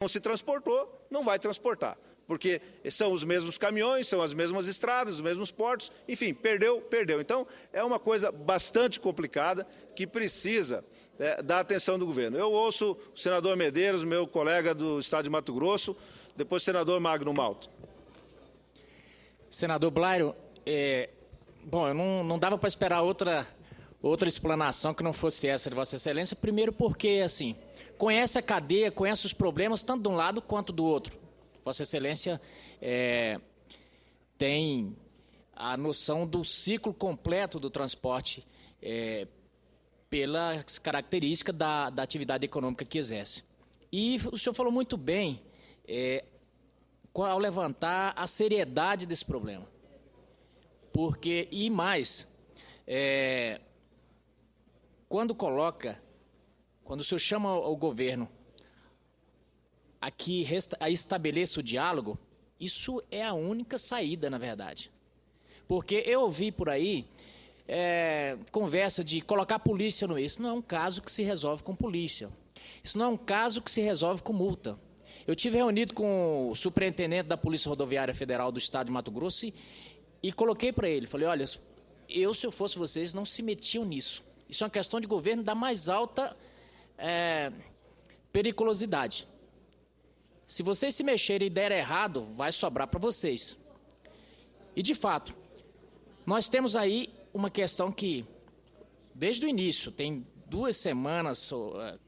não se transportou, não vai transportar, porque são os mesmos caminhões, são as mesmas estradas, os mesmos portos, enfim, perdeu. Então, é uma coisa bastante complicada que precisa da atenção do governo. Eu ouço o senador Medeiros, meu colega do estado de Mato Grosso, depois o senador Magno Malta. Senador Blairo, bom, eu não dava para esperar outra explanação que não fosse essa de Vossa Excelência. Primeiro porque, assim, conhece a cadeia, conhece os problemas, tanto de um lado quanto do outro. Vossa Excelência tem a noção do ciclo completo do transporte pelas características da atividade econômica que exerce. E o senhor falou muito bem ao levantar a seriedade desse problema. Porque, e mais, quando o senhor chama o governo aqui a estabeleça o diálogo, isso é a única saída, na verdade. Porque eu ouvi por aí conversa de colocar a polícia no meio. Isso não é um caso que se resolve com polícia. Isso não é um caso que se resolve com multa. Eu tive reunido com o superintendente da Polícia Rodoviária Federal do Estado de Mato Grosso e coloquei para ele, falei, olha, se eu fosse vocês, não se metiam nisso. Isso é uma questão de governo da mais alta periculosidade. Se vocês se mexerem e der errado, vai sobrar para vocês. E, de fato, nós temos aí uma questão que, desde o início, tem 2 semanas,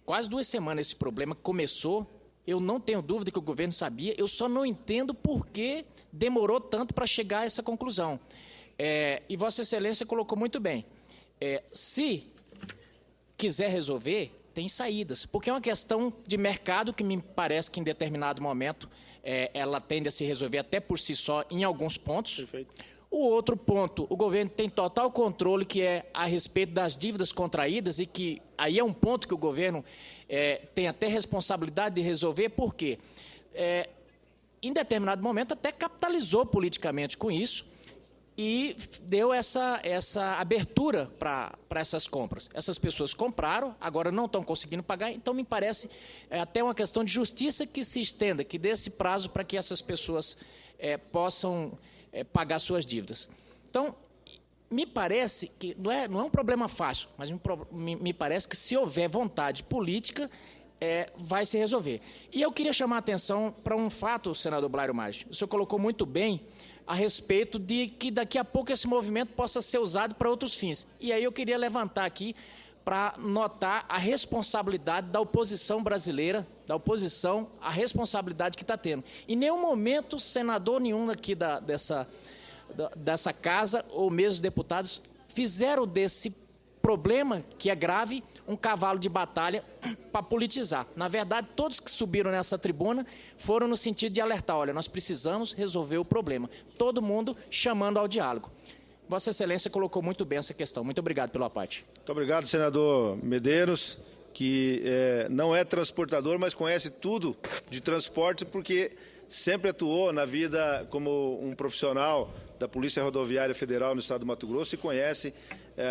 quase 2 semanas esse problema começou. Eu não tenho dúvida que o governo sabia, eu só não entendo por que demorou tanto para chegar a essa conclusão. E Vossa Excelência colocou muito bem. Se quiser resolver, tem saídas, porque é uma questão de mercado que me parece que em determinado momento ela tende a se resolver até por si só em alguns pontos. Perfeito. O outro ponto, o governo tem total controle, que é a respeito das dívidas contraídas, e que aí é um ponto que o governo tem até responsabilidade de resolver, porque em determinado momento até capitalizou politicamente com isso e deu essa abertura para essas compras. Essas pessoas compraram, agora não estão conseguindo pagar, então me parece até uma questão de justiça que se estenda, que dê esse prazo para que essas pessoas possam pagar suas dívidas. Então, me parece que não é um problema fácil, mas me parece que se houver vontade política, vai se resolver. E eu queria chamar a atenção para um fato, senador Blairo Maggi. O senhor colocou muito bem a respeito de que daqui a pouco esse movimento possa ser usado para outros fins. E aí eu queria levantar aqui para notar a responsabilidade da oposição brasileira, da oposição, a responsabilidade que está tendo. Em nenhum momento, senador nenhum aqui dessa casa, ou mesmo os deputados, fizeram desse problema, que é grave, um cavalo de batalha para politizar. Na verdade, todos que subiram nessa tribuna foram no sentido de alertar, olha, nós precisamos resolver o problema. Todo mundo chamando ao diálogo. Vossa Excelência colocou muito bem essa questão. Muito obrigado pela parte. Muito obrigado, senador Medeiros, que não é transportador, mas conhece tudo de transporte, porque sempre atuou na vida como um profissional da Polícia Rodoviária Federal no estado do Mato Grosso e conhece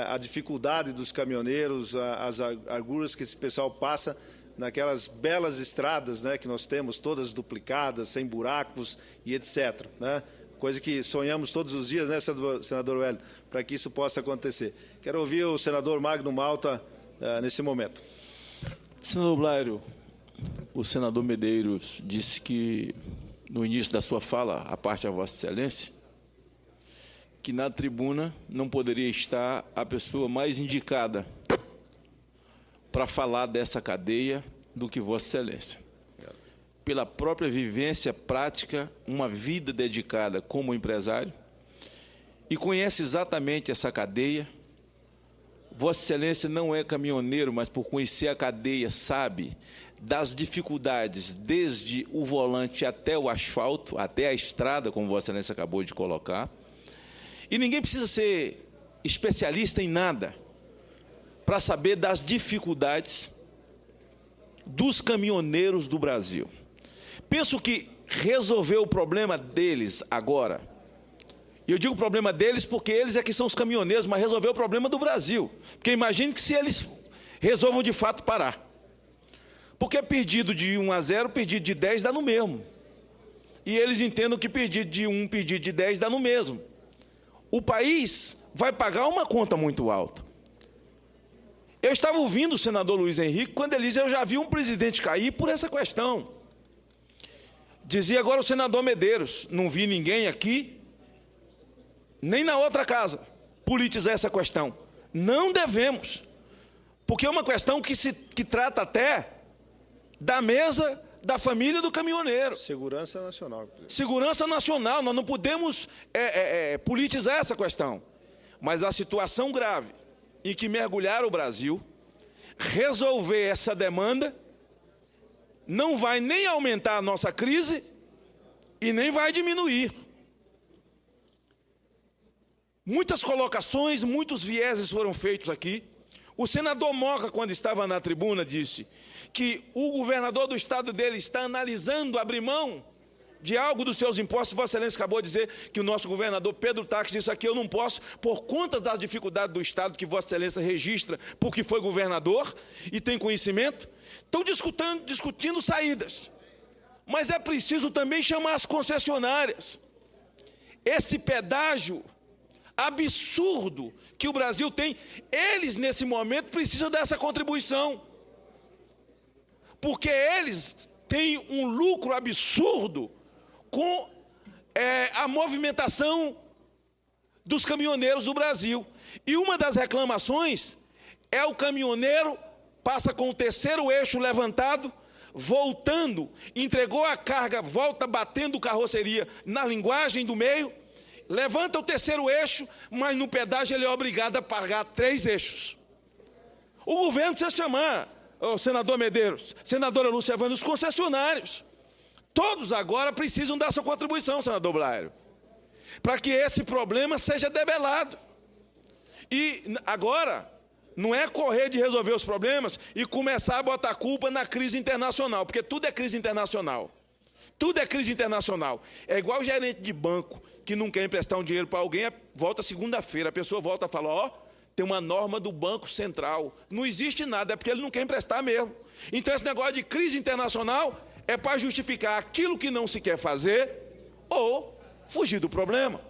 a dificuldade dos caminhoneiros, as agruras que esse pessoal passa naquelas belas estradas, né, que nós temos, todas duplicadas, sem buracos e etc., né? Coisa que sonhamos todos os dias, né, senador Wellington, para que isso possa acontecer. Quero ouvir o senador Magno Malta nesse momento. Senador Blairo, o senador Medeiros disse que, no início da sua fala, a parte da Vossa Excelência, que na tribuna não poderia estar a pessoa mais indicada para falar dessa cadeia do que Vossa Excelência. Pela própria vivência prática, uma vida dedicada como empresário, e conhece exatamente essa cadeia. Vossa Excelência não é caminhoneiro, mas por conhecer a cadeia sabe das dificuldades desde o volante até o asfalto, até a estrada, como Vossa Excelência acabou de colocar. E ninguém precisa ser especialista em nada para saber das dificuldades dos caminhoneiros do Brasil. Penso que resolver o problema deles agora, e eu digo o problema deles porque eles é que são os caminhoneiros, mas resolver o problema do Brasil. Porque imagine que se eles resolvam de fato parar. Porque pedido de 1 a 0, pedido de 10 dá no mesmo. E eles entendem que pedido de 1, pedido de 10 dá no mesmo. O país vai pagar uma conta muito alta. Eu estava ouvindo o senador Luiz Henrique, quando ele diz, eu já vi um presidente cair por essa questão. Dizia agora o senador Medeiros, não vi ninguém aqui, nem na outra casa, politizar essa questão. Não devemos, porque é uma questão que trata até da mesa da família do caminhoneiro. Segurança nacional. Segurança nacional, nós não podemos politizar essa questão. Mas a situação grave em que mergulhar o Brasil, resolver essa demanda, não vai nem aumentar a nossa crise e nem vai diminuir. Muitas colocações, muitos vieses foram feitos aqui. O senador Moca, quando estava na tribuna, disse que o governador do estado dele está analisando abrir mão de algo dos seus impostos. Vossa Excelência acabou de dizer que o nosso governador Pedro Taques disse aqui, eu não posso, por conta das dificuldades do estado que Vossa Excelência registra, porque foi governador e tem conhecimento. Estão discutindo saídas. Mas é preciso também chamar as concessionárias. Esse pedágio absurdo que o Brasil tem, eles, nesse momento, precisam dessa contribuição. Porque eles têm um lucro absurdo com a movimentação dos caminhoneiros do Brasil. E uma das reclamações é o caminhoneiro passa com o terceiro eixo levantado, voltando, entregou a carga, volta batendo carroceria na linguagem do meio, levanta o terceiro eixo, mas no pedágio ele é obrigado a pagar 3 eixos. O governo precisa chamar, o senador Medeiros, senadora Lúcia Evânia, os concessionários. Todos agora precisam dar sua contribuição, senador Blairo, para que esse problema seja debelado. E agora, não é correr de resolver os problemas e começar a botar culpa na crise internacional, porque tudo é crise internacional. Tudo é crise internacional. É igual o gerente de banco que não quer emprestar um dinheiro para alguém, volta segunda-feira, a pessoa volta e fala, ó, tem uma norma do Banco Central. Não existe nada, é porque ele não quer emprestar mesmo. Então esse negócio de crise internacional é para justificar aquilo que não se quer fazer ou fugir do problema.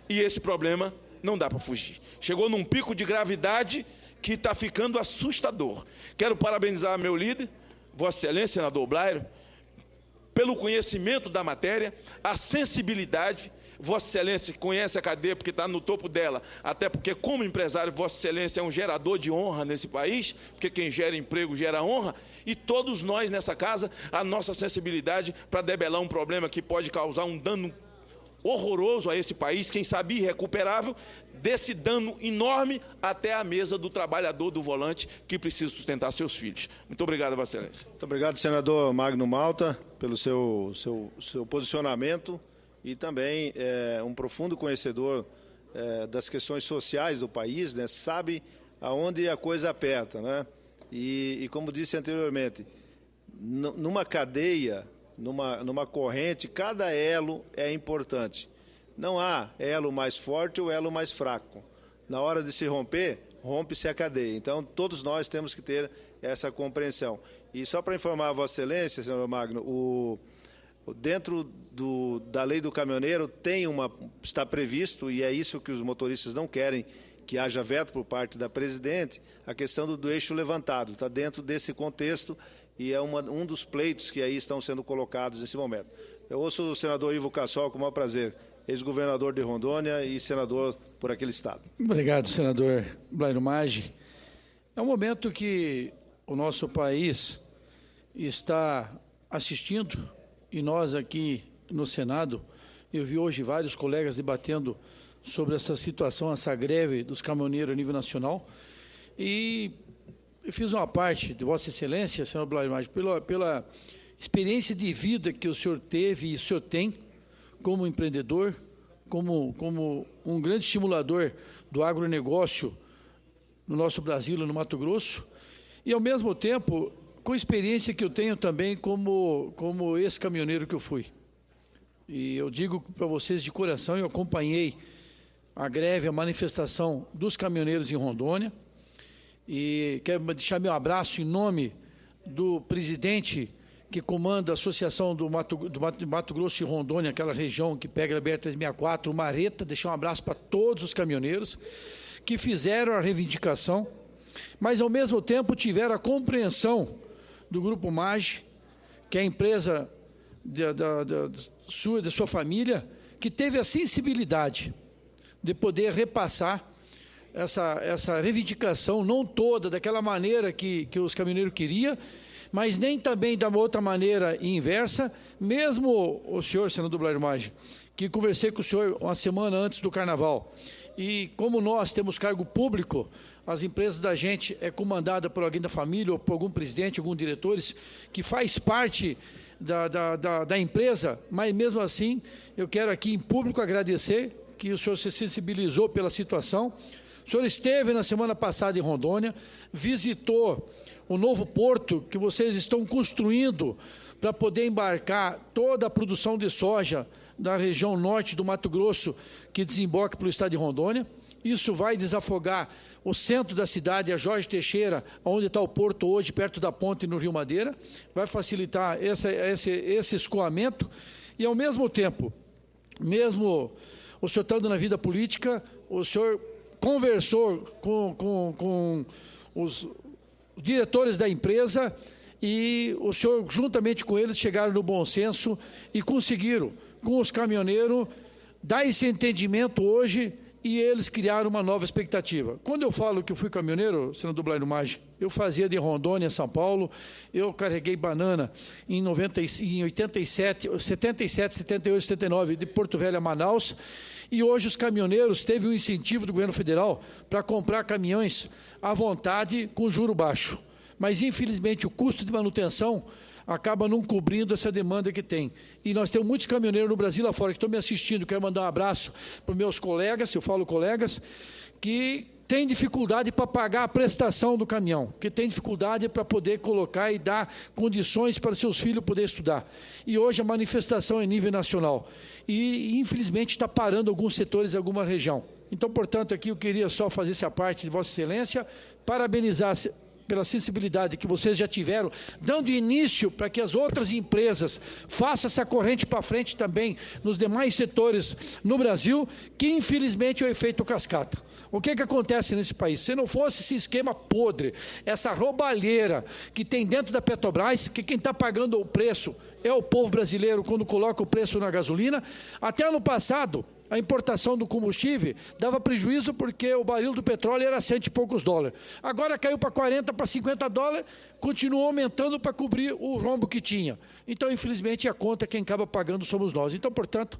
E esse problema não dá para fugir. Chegou num pico de gravidade que está ficando assustador. Quero parabenizar meu líder, Vossa Excelência, senador Blairo, pelo conhecimento da matéria, a sensibilidade. Vossa Excelência conhece a cadeia porque está no topo dela, até porque, como empresário, Vossa Excelência é um gerador de honra nesse país, porque quem gera emprego gera honra, e todos nós nessa casa, a nossa sensibilidade para debelar um problema que pode causar um dano horroroso a esse país, quem sabe irrecuperável, desse dano enorme até a mesa do trabalhador do volante que precisa sustentar seus filhos. Muito obrigado, Vossa Excelência. Muito obrigado, senador Magno Malta, pelo seu posicionamento e também um profundo conhecedor das questões sociais do país, né? Sabe aonde a coisa aperta, né? E como disse anteriormente, numa cadeia, numa corrente, cada elo é importante. Não há elo mais forte ou elo mais fraco. Na hora de se romper, rompe-se a cadeia. Então, todos nós temos que ter essa compreensão. E só para informar a Vossa Excelência, senador Magno, dentro da lei do caminhoneiro está previsto, e é isso que os motoristas não querem, que haja veto por parte da presidente, a questão do eixo levantado. Está dentro desse contexto e é um dos pleitos que aí estão sendo colocados nesse momento. Eu ouço o senador Ivo Cassol com o maior prazer, ex-governador de Rondônia e senador por aquele estado. Obrigado, senador Blairo Maggi. É um momento que o nosso país está assistindo, e nós aqui no Senado, eu vi hoje vários colegas debatendo sobre essa situação, essa greve dos caminhoneiros a nível nacional, e eu fiz uma parte de Vossa Excelência, senador Blairo Maggi, pela experiência de vida que o senhor teve e o senhor tem como empreendedor, como um grande estimulador do agronegócio no nosso Brasil, no Mato Grosso, e ao mesmo tempo com a experiência que eu tenho também como esse caminhoneiro que eu fui. E eu digo para vocês de coração, eu acompanhei a greve, a manifestação dos caminhoneiros em Rondônia, e quero deixar meu abraço em nome do presidente que comanda a Associação do Mato Grosso e Rondônia, aquela região que pega a BR-364, o Mareta, deixar um abraço para todos os caminhoneiros que fizeram a reivindicação, mas ao mesmo tempo tiveram a compreensão do Grupo MAGE, que é a empresa da sua família, que teve a sensibilidade de poder repassar essa reivindicação, não toda daquela maneira que os caminhoneiros queriam, mas nem também da outra maneira inversa, mesmo o senhor, senador Blairo Maggi, que conversei com o senhor uma semana antes do Carnaval, e como nós temos cargo público, as empresas da gente é comandada por alguém da família, ou por algum presidente, algum diretores, que faz parte da empresa, mas mesmo assim, eu quero aqui em público agradecer que o senhor se sensibilizou pela situação. O senhor esteve na semana passada em Rondônia, visitou o novo porto que vocês estão construindo para poder embarcar toda a produção de soja da região norte do Mato Grosso, que desemboca pelo estado de Rondônia. Isso vai desafogar o centro da cidade, a Jorge Teixeira, onde está o porto hoje, perto da ponte no Rio Madeira. Vai facilitar esse escoamento e, ao mesmo tempo, mesmo o senhor estando na vida política, o senhor conversou com os diretores da empresa e o senhor, juntamente com eles, chegaram no bom senso e conseguiram, com os caminhoneiros, dar esse entendimento hoje e eles criaram uma nova expectativa. Quando eu falo que eu fui caminhoneiro, senador Blairo Maggi, eu fazia de Rondônia a São Paulo, eu carreguei banana em 87, 78, 79, de Porto Velho a Manaus, e hoje os caminhoneiros teve um incentivo do governo federal para comprar caminhões à vontade com juro baixo. Mas, infelizmente, o custo de manutenção acaba não cobrindo essa demanda que tem. E nós temos muitos caminhoneiros no Brasil lá fora que estão me assistindo, quero mandar um abraço para os meus colegas, eu falo colegas, que tem dificuldade para pagar a prestação do caminhão, que tem dificuldade para poder colocar e dar condições para seus filhos poderem estudar. E hoje a manifestação é em nível nacional. E, infelizmente, está parando alguns setores em alguma região. Então, portanto, aqui eu queria só fazer essa parte de Vossa Excelência, parabenizar pela sensibilidade que vocês já tiveram, dando início para que as outras empresas façam essa corrente para frente também nos demais setores no Brasil, que infelizmente é o efeito cascata. O que acontece nesse país? Se não fosse esse esquema podre, essa roubalheira que tem dentro da Petrobras, que quem está pagando o preço é o povo brasileiro quando coloca o preço na gasolina, até ano passado, a importação do combustível dava prejuízo porque o barril do petróleo era $100 e poucos. Agora caiu para 40, para 50 dólares, continuou aumentando para cobrir o rombo que tinha. Então, infelizmente, a conta quem acaba pagando somos nós. Então, portanto,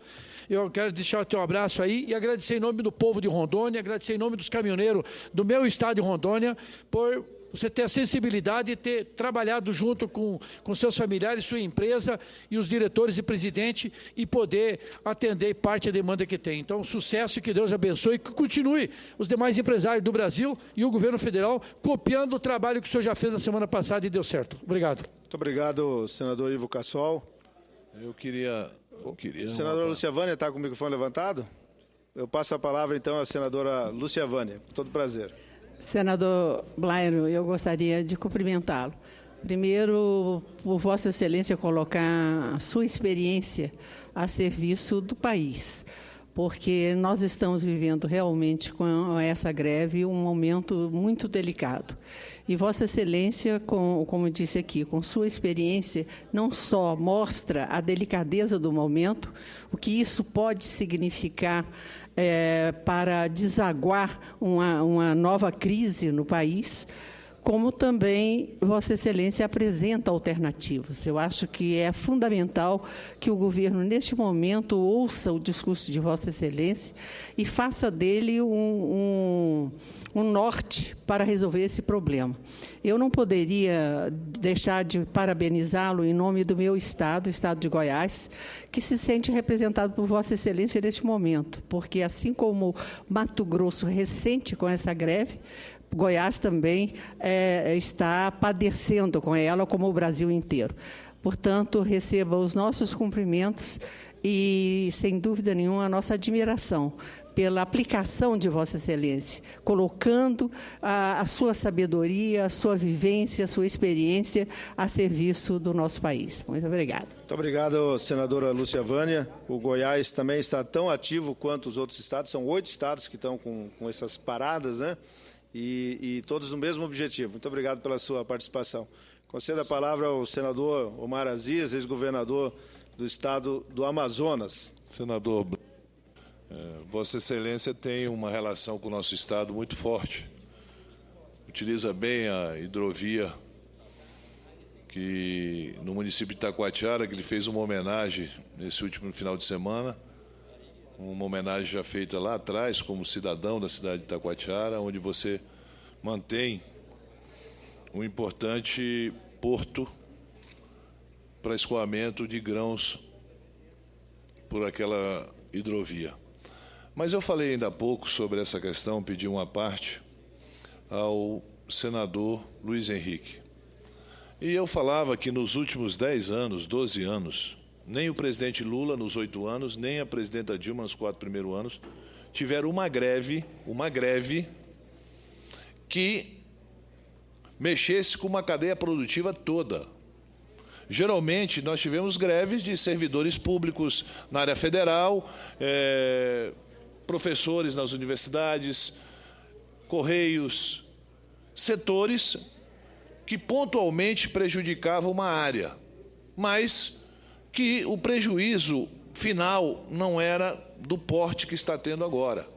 eu quero deixar o teu abraço aí e agradecer em nome do povo de Rondônia, agradecer em nome dos caminhoneiros do meu estado de Rondônia, por você ter a sensibilidade de ter trabalhado junto com seus familiares, sua empresa e os diretores e presidente e poder atender parte da demanda que tem. Então, sucesso e que Deus abençoe e que continue os demais empresários do Brasil e o governo federal copiando o trabalho que o senhor já fez na semana passada e deu certo. Obrigado. Muito obrigado, senador Ivo Cassol. Eu queria Senadora Lúcia Vânia, está com o microfone levantado? Eu passo a palavra, então, à senadora Lúcia Vânia. Com todo prazer. Senador Blairo, eu gostaria de cumprimentá-lo. Primeiro, por Vossa Excelência colocar a sua experiência a serviço do país, porque nós estamos vivendo realmente com essa greve um momento muito delicado. E Vossa Excelência, como disse aqui, com sua experiência, não só mostra a delicadeza do momento, o que isso pode significar para desaguar uma nova crise no país, como também Vossa Excelência apresenta alternativas. Eu acho que é fundamental que o governo, neste momento, ouça o discurso de Vossa Excelência e faça dele um norte para resolver esse problema. Eu não poderia deixar de parabenizá-lo em nome do meu estado, o estado de Goiás, que se sente representado por Vossa Excelência neste momento, porque assim como Mato Grosso ressente com essa greve, Goiás também está padecendo com ela, como o Brasil inteiro. Portanto, receba os nossos cumprimentos e, sem dúvida nenhuma, a nossa admiração pela aplicação de Vossa Excelência, colocando a sua sabedoria, a sua vivência, a sua experiência a serviço do nosso país. Muito obrigada. Muito obrigado, senadora Lúcia Vânia. O Goiás também está tão ativo quanto os outros estados. São 8 estados que estão com essas paradas, né? E todos no mesmo objetivo. Muito obrigado pela sua participação. Concedo a palavra ao senador Omar Aziz, ex-governador do estado do Amazonas. Senador, Vossa Excelência tem uma relação com o nosso estado muito forte. Utiliza bem a hidrovia que no município de Itacoatiara, que ele fez uma homenagem nesse último final de semana, uma homenagem já feita lá atrás como cidadão da cidade de Itacoatiara, onde você mantém um importante porto para escoamento de grãos por aquela hidrovia. Mas eu falei ainda há pouco sobre essa questão, pedi uma parte ao senador Luiz Henrique. E eu falava que nos últimos 10 anos, 12 anos, nem o presidente Lula nos 8 anos, nem a presidenta Dilma nos 4 primeiros anos, tiveram uma greve que mexesse com uma cadeia produtiva toda. Geralmente, nós tivemos greves de servidores públicos na área federal, professores nas universidades, correios, setores que pontualmente prejudicavam uma área, mas que o prejuízo final não era do porte que está tendo agora.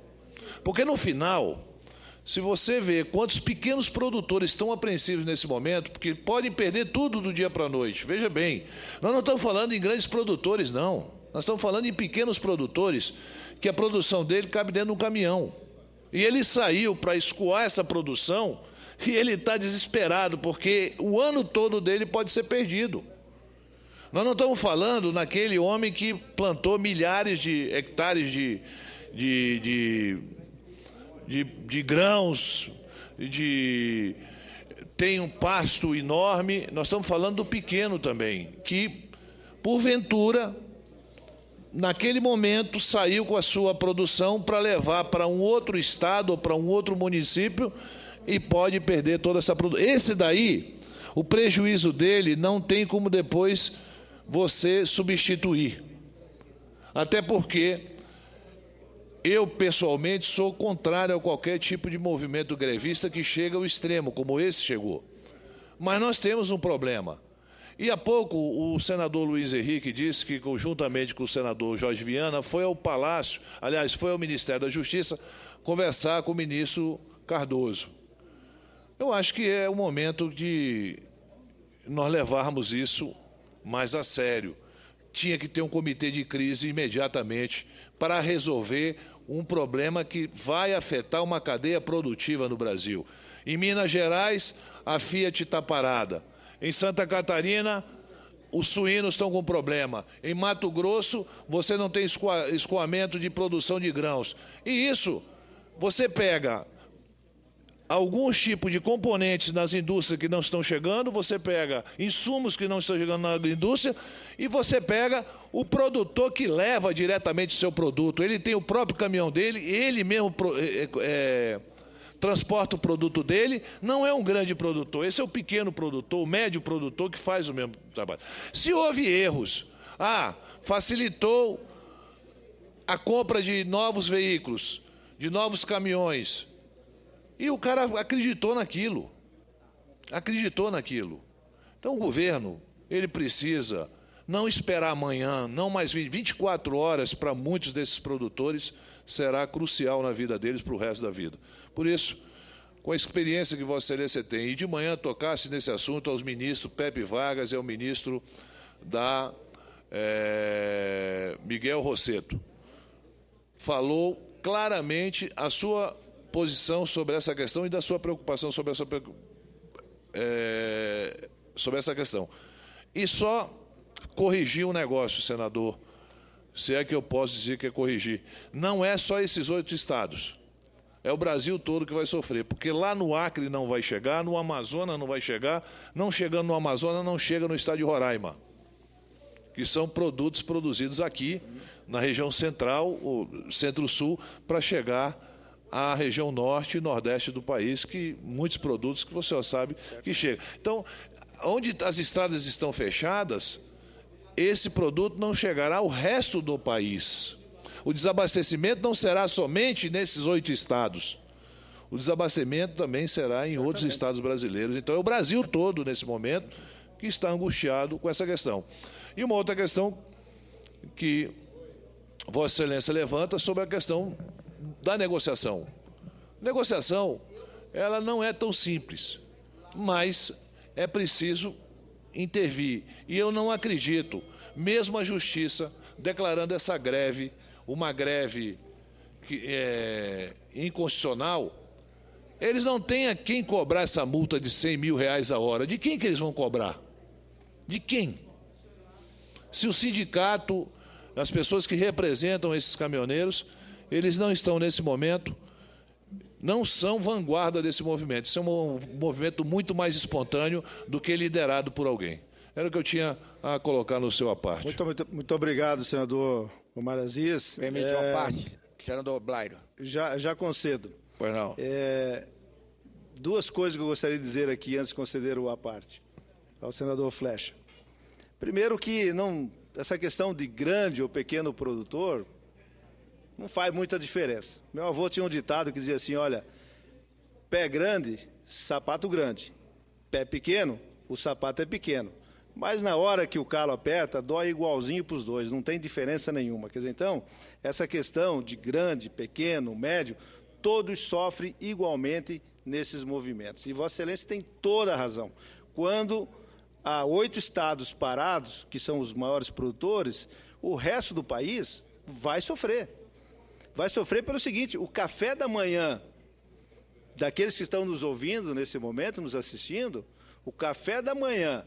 Porque no final, se você vê quantos pequenos produtores estão apreensivos nesse momento, porque podem perder tudo do dia para a noite. Veja bem, nós não estamos falando em grandes produtores, não. Nós estamos falando em pequenos produtores, que a produção dele cabe dentro de um caminhão. E ele saiu para escoar essa produção e ele está desesperado, porque o ano todo dele pode ser perdido. Nós não estamos falando naquele homem que plantou milhares de hectares de grãos, tem um pasto enorme. Nós estamos falando do pequeno também, que, porventura, naquele momento, saiu com a sua produção para levar para um outro estado ou para um outro município e pode perder toda essa produção. Esse daí, o prejuízo dele não tem como depois você substituir. Até porque eu, pessoalmente, sou contrário a qualquer tipo de movimento grevista que chega ao extremo, como esse chegou. Mas nós temos um problema. E há pouco o senador Luiz Henrique disse que, conjuntamente com o senador Jorge Viana, foi ao Palácio, aliás, foi ao Ministério da Justiça, conversar com o ministro Cardoso. Eu acho que é o momento de nós levarmos isso mais a sério. Tinha que ter um comitê de crise imediatamente para resolver um problema que vai afetar uma cadeia produtiva no Brasil. Em Minas Gerais, a Fiat está parada. Em Santa Catarina, os suínos estão com problema. Em Mato Grosso, você não tem escoamento de produção de grãos. E isso, você pega alguns tipos de componentes nas indústrias que não estão chegando, você pega insumos que não estão chegando na indústria e você pega o produtor que leva diretamente o seu produto. Ele tem o próprio caminhão dele, ele mesmo transporta o produto dele, não é um grande produtor, esse é o pequeno produtor, o médio produtor que faz o mesmo trabalho. Se houve erros, facilitou a compra de novos veículos, de novos caminhões, e o cara acreditou naquilo. Então o governo, ele precisa não esperar amanhã, não mais 24 horas para muitos desses produtores, será crucial na vida deles para o resto da vida. Por isso, com a experiência que Vossa Excelência tem, e de manhã tocasse nesse assunto aos ministros Pepe Vargas e ao ministro Miguel Rosseto, falou claramente a sua posição sobre essa questão e da sua preocupação sobre essa questão. E só corrigir um negócio, senador, se é que eu posso dizer que é corrigir. Não é só esses 8 estados. É o Brasil todo que vai sofrer, porque lá no Acre não vai chegar, no Amazonas não vai chegar, não chegando no Amazonas, não chega no estado de Roraima, que são produtos produzidos aqui na região central, o centro-sul, para chegar à região norte e nordeste do país, que muitos produtos que você já sabe que chegam. Então, onde as estradas estão fechadas, esse produto não chegará ao resto do país. O desabastecimento não será somente nesses 8 estados. O desabastecimento também será em outros estados brasileiros. Então, é o Brasil todo, nesse momento, que está angustiado com essa questão. E uma outra questão que Vossa Excelência levanta sobre a questão da negociação. Negociação, ela não é tão simples, mas é preciso intervir. E eu não acredito, mesmo a Justiça declarando essa greve, uma greve que é inconstitucional, eles não têm a quem cobrar essa multa de R$100 mil a hora. De quem que eles vão cobrar? De quem? Se o sindicato, as pessoas que representam esses caminhoneiros, eles não estão nesse momento, não são vanguarda desse movimento. Isso é um movimento muito mais espontâneo do que liderado por alguém. Era o que eu tinha a colocar no seu à parte. Muito obrigado, senador Omar Aziz. Permite uma parte, senador Blairo. Já concedo. Pois não. Duas coisas que eu gostaria de dizer aqui antes de conceder o à parte ao senador Flecha. Primeiro que essa questão de grande ou pequeno produtor não faz muita diferença. Meu avô tinha um ditado que dizia assim, olha, pé grande, sapato grande. Pé pequeno, o sapato é pequeno. Mas na hora que o calo aperta, dói igualzinho para os dois, não tem diferença nenhuma. Quer dizer, então, essa questão de grande, pequeno, médio, todos sofrem igualmente nesses movimentos. E Vossa Excelência tem toda a razão. Quando há 8 estados parados, que são os maiores produtores, o resto do país vai sofrer. Vai sofrer pelo seguinte, o café da manhã daqueles que estão nos ouvindo nesse momento, nos assistindo, o café da manhã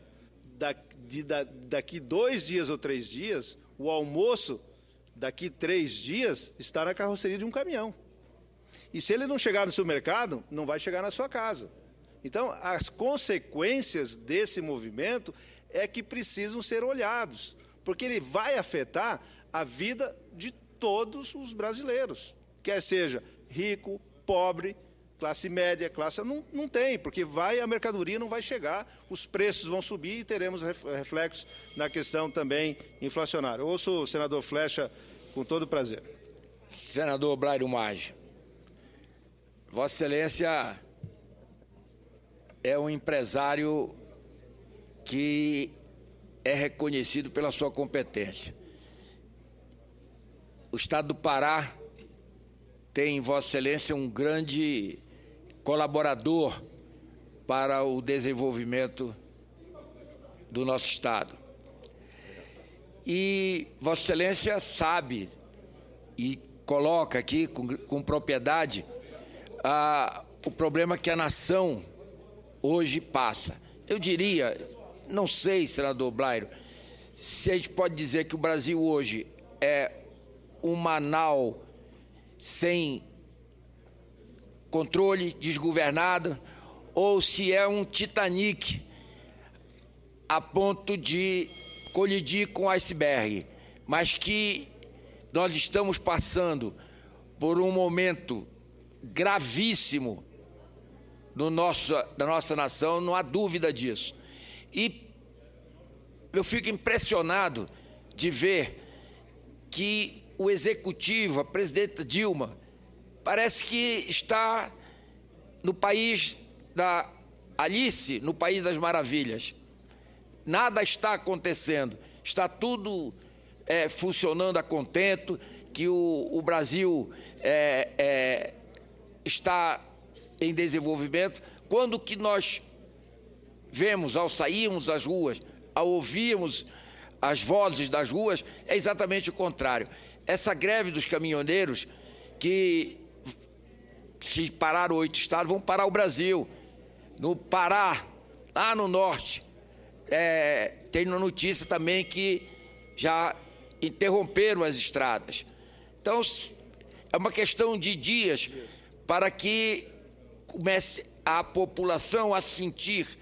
daqui 2 dias ou 3 dias, o almoço daqui 3 dias está na carroceria de um caminhão. E se ele não chegar no seu mercado, não vai chegar na sua casa. Então, as consequências desse movimento é que precisam ser olhados, porque ele vai afetar a vida de todos os brasileiros, quer seja rico, pobre, classe média, classe... Não tem, porque a mercadoria não vai chegar, os preços vão subir e teremos reflexos na questão também inflacionária. Ouço o senador Flecha com todo prazer. Senador Blairo Maggi, Vossa Excelência é um empresário que é reconhecido pela sua competência. O Estado do Pará tem em Vossa Excelência um grande colaborador para o desenvolvimento do nosso Estado. E Vossa Excelência sabe e coloca aqui com propriedade o problema que a nação hoje passa. Eu diria, não sei, senador Blairo, se a gente pode dizer que o Brasil hoje é um Manaus sem controle, desgovernado, ou se é um Titanic a ponto de colidir com o iceberg, mas que nós estamos passando por um momento gravíssimo da nossa nação, não há dúvida disso. E eu fico impressionado de ver que o executivo, a presidenta Dilma, parece que está no país da Alice, no País das Maravilhas. Nada está acontecendo, está tudo funcionando a contento, que o Brasil está em desenvolvimento, quando que nós vemos, ao sairmos às ruas, ao ouvirmos as vozes das ruas, é exatamente o contrário. Essa greve dos caminhoneiros, que se parar 8 estados, vão parar o Brasil. No Pará, lá no norte, tem uma notícia também que já interromperam as estradas. Então, é uma questão de dias para que comece a população a sentir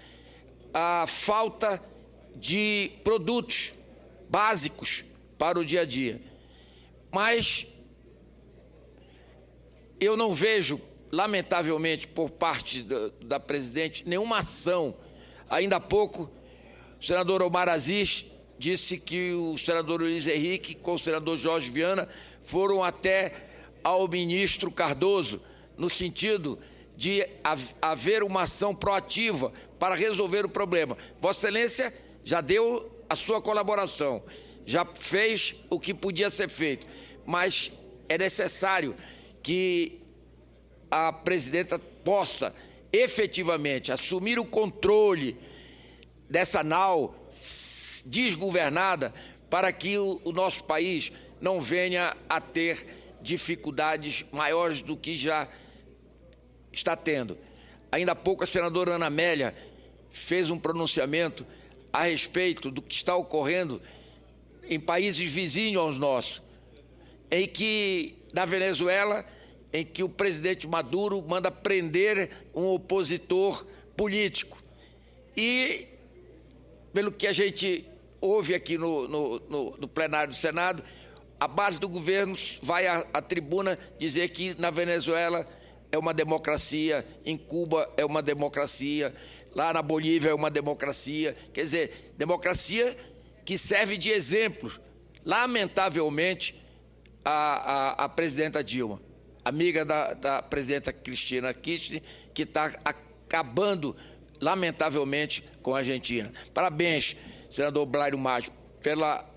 a falta de produtos básicos para o dia a dia. mas eu não vejo, lamentavelmente, por parte da presidente, nenhuma ação. Ainda há pouco, o senador Omar Aziz disse que o senador Luiz Henrique, com o senador Jorge Viana, foram até ao ministro Cardoso, no sentido de haver uma ação proativa para resolver o problema. Vossa Excelência já deu a sua colaboração, já fez o que podia ser feito, mas é necessário que a presidenta possa efetivamente assumir o controle dessa nau desgovernada para que o nosso país não venha a ter dificuldades maiores do que já está tendo. Ainda há pouco a senadora Ana Amélia fez um pronunciamento a respeito do que está ocorrendo em países vizinhos aos nossos, em que, na Venezuela, em que o presidente Maduro manda prender um opositor político. E, pelo que a gente ouve aqui no plenário do Senado, a base do governo vai à tribuna dizer que na Venezuela é uma democracia, em Cuba é uma democracia, lá na Bolívia é uma democracia. Quer dizer, democracia que serve de exemplo, lamentavelmente, a presidenta Dilma, amiga da presidenta Cristina Kirchner, que está acabando, lamentavelmente, com a Argentina. Parabéns, senador Blairo Maggi, pela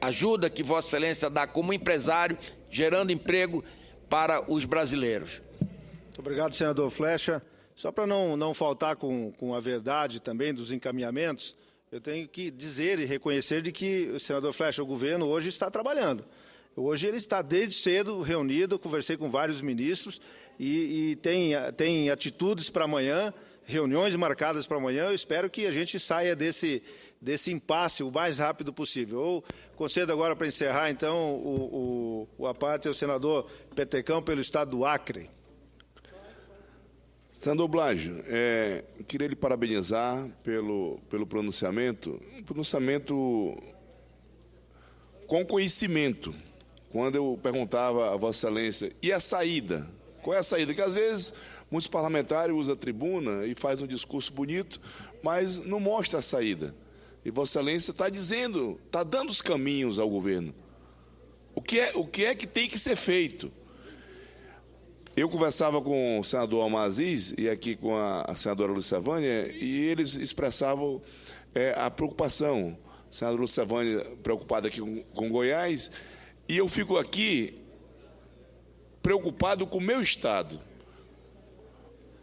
ajuda que Vossa Excelência dá como empresário, gerando emprego para os brasileiros. Muito obrigado, senador Flecha. Só para não faltar com a verdade também dos encaminhamentos, eu tenho que dizer e reconhecer de que o senador Flecha, o governo, hoje está trabalhando. Hoje ele está desde cedo reunido, conversei com vários ministros e tem atitudes para amanhã, reuniões marcadas para amanhã. Eu espero que a gente saia desse impasse o mais rápido possível. Eu concedo agora para encerrar, então, a parte ao senador Petecão pelo estado do Acre. Senador Blágio, queria lhe parabenizar pelo pronunciamento, com conhecimento. Quando eu perguntava a Vossa Excelência, e a saída? Qual é a saída? Que às vezes muitos parlamentares usam a tribuna e fazem um discurso bonito, mas não mostra a saída. E Vossa Excelência está dizendo, está dando os caminhos ao governo. O que é que tem que ser feito? Eu conversava com o senador Omar Aziz e aqui com a senadora Lucevânia, e eles expressavam a preocupação. A senadora Lucevânia preocupada aqui com Goiás, e eu fico aqui preocupado com o meu estado.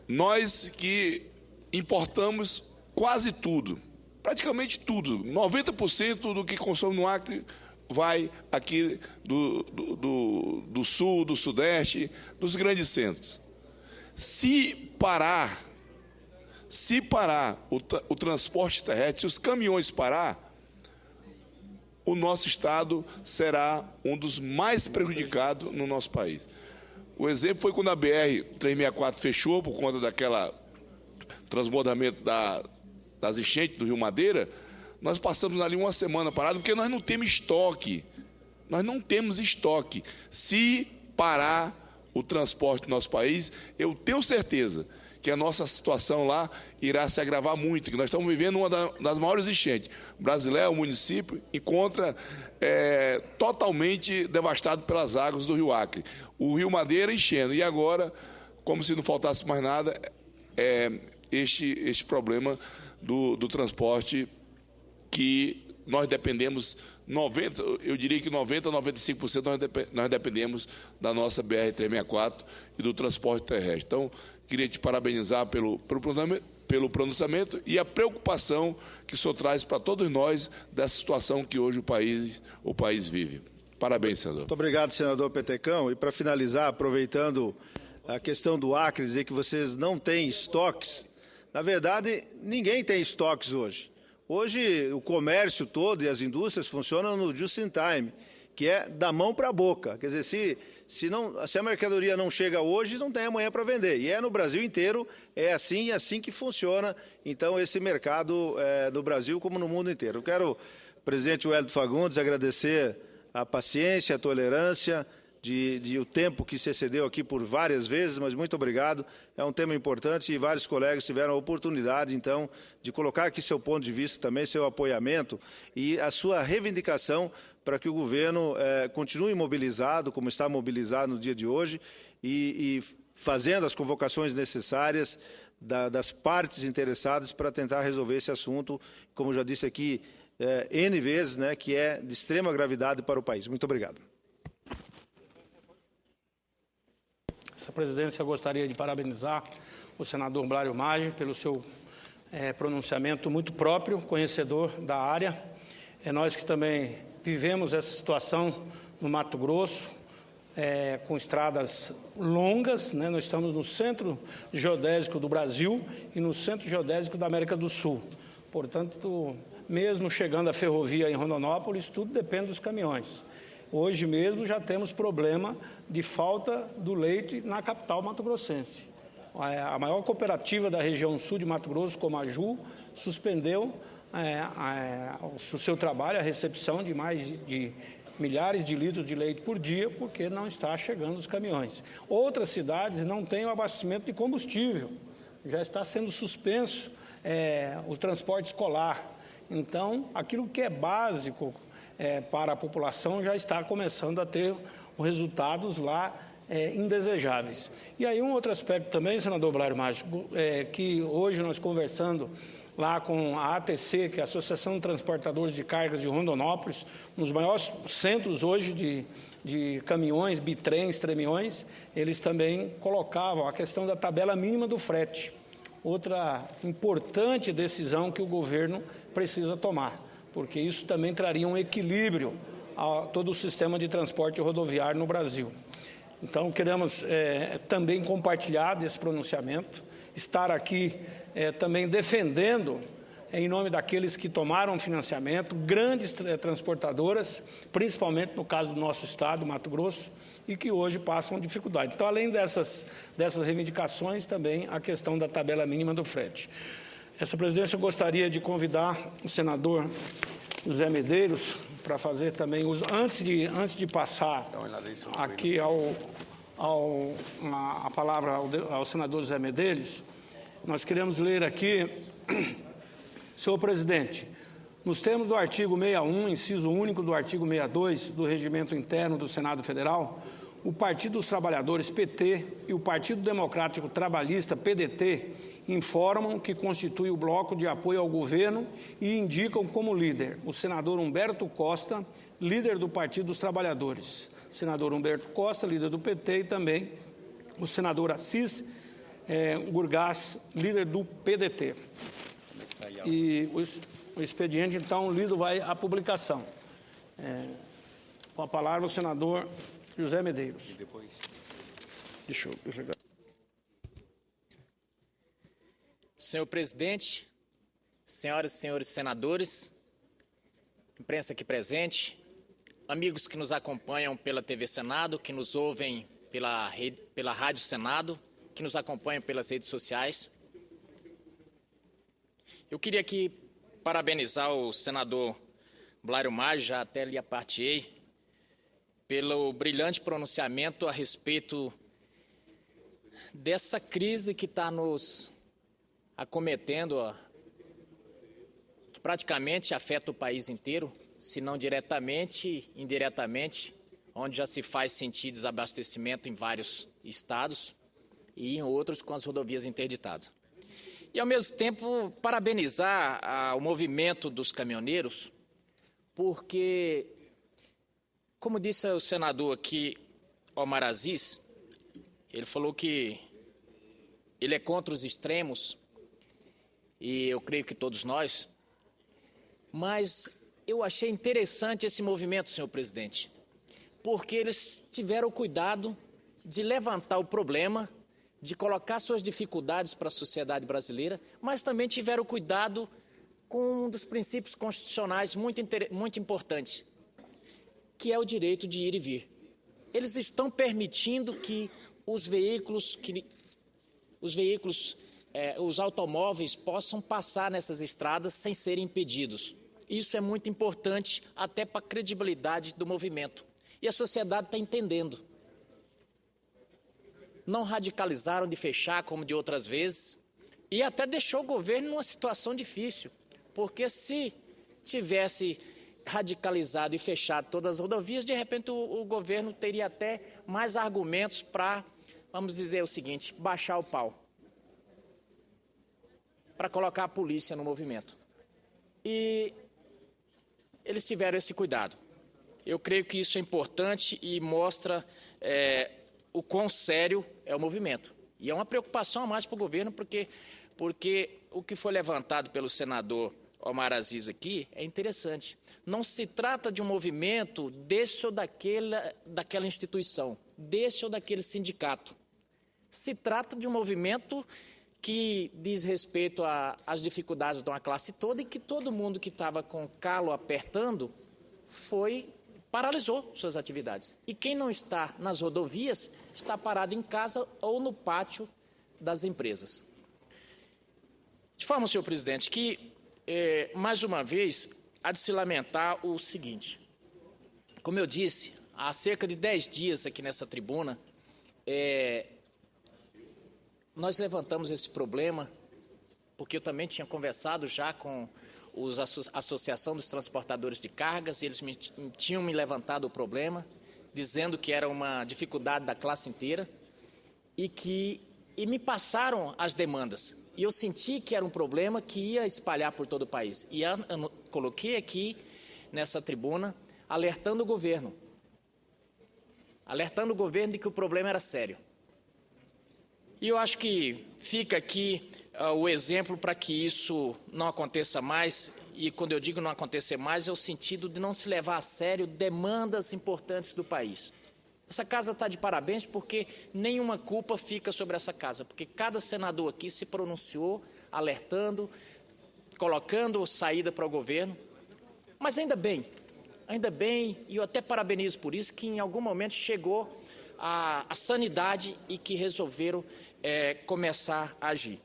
Nós que importamos quase tudo, praticamente tudo, 90% do que consome no Acre vai aqui do sul, do sudeste, dos grandes centros. Se parar o transporte terrestre, se os caminhões parar, o nosso estado será um dos mais prejudicados no nosso país. O exemplo foi quando a BR-364 fechou por conta daquela transbordamento das enchentes do Rio Madeira. Nós passamos ali uma semana parado porque nós não temos estoque. Nós não temos estoque. Se parar o transporte do nosso país, eu tenho certeza que a nossa situação lá irá se agravar muito, que nós estamos vivendo uma das maiores enchentes. O Brasileiro, o município, encontra totalmente devastado pelas águas do Rio Acre. O Rio Madeira enchendo. E agora, como se não faltasse mais nada, este problema do transporte que nós dependemos 90%, eu diria que 90% a 95% nós dependemos da nossa BR-364 e do transporte terrestre. Então, queria te parabenizar pelo pronunciamento e a preocupação que o senhor traz para todos nós dessa situação que hoje o país vive. Parabéns, senador. Muito obrigado, senador Petecão. E para finalizar, aproveitando a questão do Acre, dizer que vocês não têm estoques. Na verdade, ninguém tem estoques hoje. Hoje, o comércio todo e as indústrias funcionam no just in time, que é da mão para a boca. Quer dizer, se a mercadoria não chega hoje, não tem amanhã para vender. E no Brasil inteiro, é assim que funciona, então, esse mercado no Brasil como no mundo inteiro. Eu quero, presidente Wellington Fagundes, agradecer a paciência, a tolerância, de o tempo que se excedeu aqui por várias vezes, mas muito obrigado. É um tema importante e vários colegas tiveram a oportunidade, então, de colocar aqui seu ponto de vista também, seu apoiamento e a sua reivindicação para que o governo continue mobilizado, como está mobilizado no dia de hoje, e fazendo as convocações necessárias das partes interessadas para tentar resolver esse assunto, como já disse aqui N vezes, né, que é de extrema gravidade para o país. Muito obrigado. Essa presidência, eu gostaria de parabenizar o senador Blário Maggi pelo seu pronunciamento muito próprio, conhecedor da área. Nós que também vivemos essa situação no Mato Grosso, com estradas longas, né? Nós estamos no centro geodésico do Brasil e no centro geodésico da América do Sul. Portanto, mesmo chegando a ferrovia em Rondonópolis, tudo depende dos caminhões. Hoje mesmo já temos problema de falta do leite na capital mato-grossense. A maior cooperativa da região sul de Mato Grosso, como a Ju, suspendeu o seu trabalho, a recepção de mais de milhares de litros de leite por dia, porque não está chegando os caminhões. Outras cidades não têm o abastecimento de combustível, já está sendo suspenso o transporte escolar. Então, aquilo que é básico para a população já está começando a ter resultados lá indesejáveis. E aí um outro aspecto também, senador Blário Maggi, que hoje nós conversando lá com a ATC, que é a Associação de Transportadores de Cargas de Rondonópolis, nos maiores centros hoje de caminhões, bitrens, tremiões, eles também colocavam a questão da tabela mínima do frete. Outra importante decisão que o governo precisa tomar, porque isso também traria um equilíbrio a todo o sistema de transporte rodoviário no Brasil. Então, queremos também compartilhar desse pronunciamento, estar aqui também defendendo, em nome daqueles que tomaram financiamento, grandes transportadoras, principalmente no caso do nosso estado, Mato Grosso, e que hoje passam dificuldade. Então, além dessas reivindicações, também a questão da tabela mínima do frete. Essa presidência, eu gostaria de convidar o senador José Medeiros para fazer também, antes de passar aqui a palavra ao senador José Medeiros, nós queremos ler aqui, senhor presidente, nos termos do artigo 61, inciso único do artigo 62 do Regimento Interno do Senado Federal, o Partido dos Trabalhadores, PT, e o Partido Democrático Trabalhista, PDT, informam que constitui o bloco de apoio ao governo e indicam como líder o senador Humberto Costa, líder do Partido dos Trabalhadores. Senador Humberto Costa, líder do PT, e também o senador Assis Gurgás, líder do PDT. E o expediente, então, lido vai à publicação. Com a palavra o senador José Medeiros. E depois? Deixa eu pegar. Senhor presidente, senhoras e senhores senadores, imprensa aqui presente, amigos que nos acompanham pela TV Senado, que nos ouvem pela Rádio Senado, que nos acompanham pelas redes sociais. Eu queria aqui parabenizar o senador Blário Maggi, já até lhe apartei, pelo brilhante pronunciamento a respeito dessa crise que está nos acometendo, que praticamente afeta o país inteiro, se não diretamente, indiretamente, onde já se faz sentir desabastecimento em vários estados e em outros com as rodovias interditadas. E, ao mesmo tempo, parabenizar o movimento dos caminhoneiros, porque, como disse o senador aqui, Omar Aziz, ele falou que ele é contra os extremos, e eu creio que todos nós, mas eu achei interessante esse movimento, senhor presidente, porque eles tiveram o cuidado de levantar o problema, de colocar suas dificuldades para a sociedade brasileira, mas também tiveram cuidado com um dos princípios constitucionais muito importantes, que é o direito de ir e vir. Eles estão permitindo que os automóveis possam passar nessas estradas sem serem impedidos. Isso é muito importante até para a credibilidade do movimento. E a sociedade está entendendo. Não radicalizaram de fechar, como de outras vezes, e até deixou o governo numa situação difícil, porque se tivesse radicalizado e fechado todas as rodovias, de repente o governo teria até mais argumentos para, vamos dizer o seguinte, baixar o pau, para colocar a polícia no movimento. E eles tiveram esse cuidado. Eu creio que isso é importante e mostra o quão sério é o movimento. E é uma preocupação a mais para o governo, porque o que foi levantado pelo senador Omar Aziz aqui é interessante. Não se trata de um movimento desse ou daquela instituição, desse ou daquele sindicato. Se trata de um movimento que diz respeito às dificuldades de uma classe toda e que todo mundo que estava com o calo apertando paralisou suas atividades. E quem não está nas rodovias está parado em casa ou no pátio das empresas. De forma, senhor presidente, que, mais uma vez, há de se lamentar o seguinte. Como eu disse, há cerca de 10 dias aqui nessa tribuna, nós levantamos esse problema, porque eu também tinha conversado já com a Associação dos Transportadores de Cargas, e eles tinham me levantado o problema, dizendo que era uma dificuldade da classe inteira, e me passaram as demandas. E eu senti que era um problema que ia espalhar por todo o país. E eu coloquei aqui, nessa tribuna, alertando o governo de que o problema era sério. E eu acho que fica aqui o exemplo para que isso não aconteça mais, e quando eu digo não acontecer mais, é o sentido de não se levar a sério demandas importantes do país. Essa casa está de parabéns porque nenhuma culpa fica sobre essa casa, porque cada senador aqui se pronunciou, alertando, colocando saída para o governo. Mas ainda bem, e eu até parabenizo por isso, que em algum momento chegou a sanidade e que resolveram começar a agir.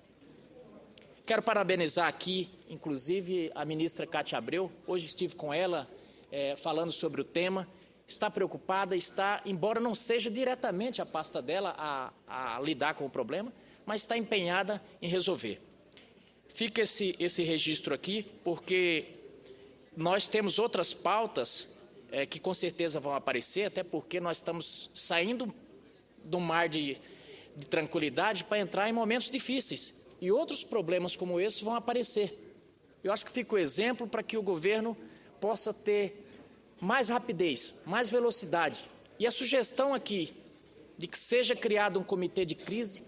Quero parabenizar aqui, inclusive, a ministra Cátia Abreu. Hoje estive com ela falando sobre o tema. Está preocupada, embora não seja diretamente a pasta dela a lidar com o problema, mas está empenhada em resolver. Fica esse registro aqui, porque nós temos outras pautas que com certeza vão aparecer, até porque nós estamos saindo de um mar de tranquilidade para entrar em momentos difíceis. E outros problemas como esse vão aparecer. Eu acho que fica o exemplo para que o governo possa ter mais rapidez, mais velocidade. E a sugestão aqui de que seja criado um comitê de crise,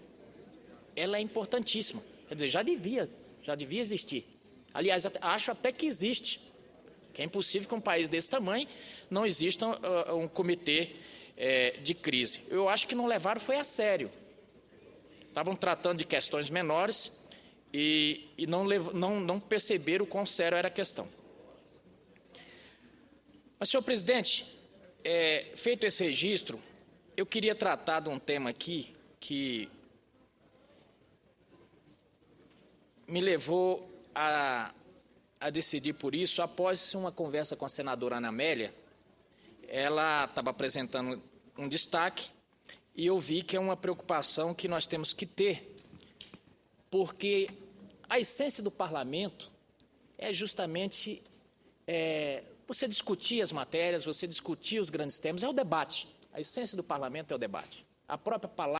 ela é importantíssima. Quer dizer, já devia existir. Aliás, acho até que existe. Que é impossível que um país desse tamanho não exista um comitê de crise. Eu acho que não levaram foi a sério. Estavam tratando de questões menores e não perceberam o quão sério era a questão. Mas, senhor presidente, feito esse registro, eu queria tratar de um tema aqui que me levou a decidir por isso após uma conversa com a senadora Ana Amélia. Ela estava apresentando um destaque e eu vi que é uma preocupação que nós temos que ter, porque a essência do parlamento é justamente você discutir as matérias, você discutir os grandes temas, é o debate. A essência do parlamento é o debate. A própria palavra